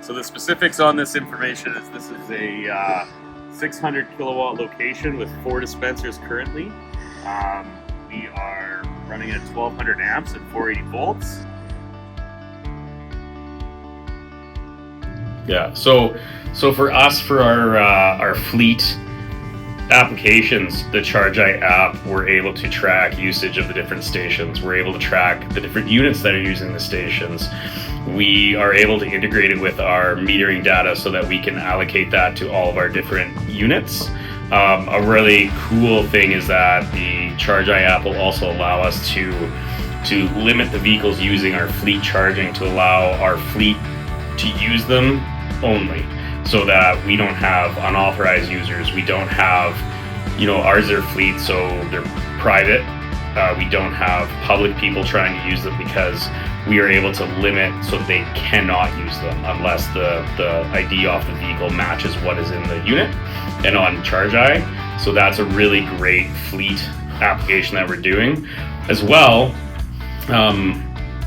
So the specifics on this information is this is a 600 kilowatt location with 4 dispensers currently. We are running at 1200 amps and 480 volts. Yeah, so for us, for our fleet applications, the ChargEye app, we're able to track usage of the different stations. We're able to track the different units that are using the stations. We are able to integrate it with our metering data so that we can allocate that to all of our different units. A really cool thing is that the ChargEye app will also allow us to limit the vehicles using our fleet charging, to allow our fleet to use them only, so that we don't have unauthorized users. We don't have, ours are fleet, so they're private. We don't have public people trying to use them, because we are able to limit so that they cannot use them unless the ID off the vehicle matches what is in the unit and on ChargEye. So that's a really great fleet application that we're doing. As well,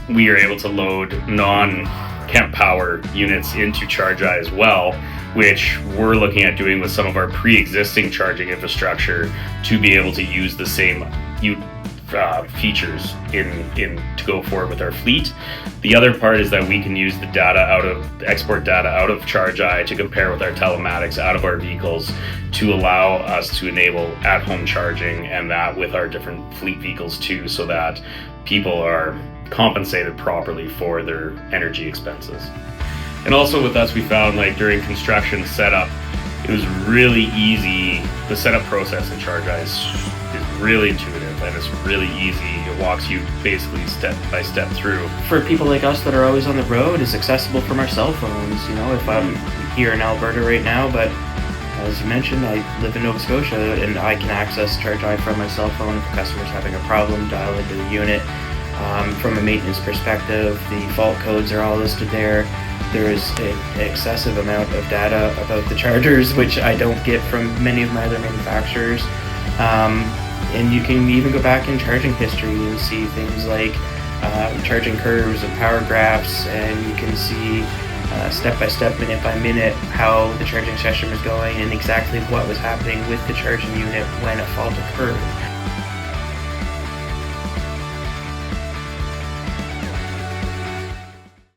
we are able to load non-Kempower units into ChargEye as well, which we're looking at doing with some of our pre-existing charging infrastructure to be able to use the same features to go forward with our fleet. The other part is that we can use the export data out of ChargEye to compare with our telematics out of our vehicles to allow us to enable at-home charging, and that with our different fleet vehicles too, so that people are compensated properly for their energy expenses. And also with us, we found, like, during construction setup, it was really easy. The setup process in ChargEye is really intuitive, and it's really easy. It walks you basically step by step through. For people like us that are always on the road, it's accessible from our cell phones. If I'm here in Alberta right now, but as you mentioned, I live in Nova Scotia and I can access ChargEye from my cell phone. If a customer's having a problem, dial into the unit. From a maintenance perspective, the fault codes are all listed there. There is an excessive amount of data about the chargers, which I don't get from many of my other manufacturers. And you can even go back in charging history and see things like charging curves and power graphs, and you can see step by step, minute by minute, how the charging session was going and exactly what was happening with the charging unit when a fault occurred.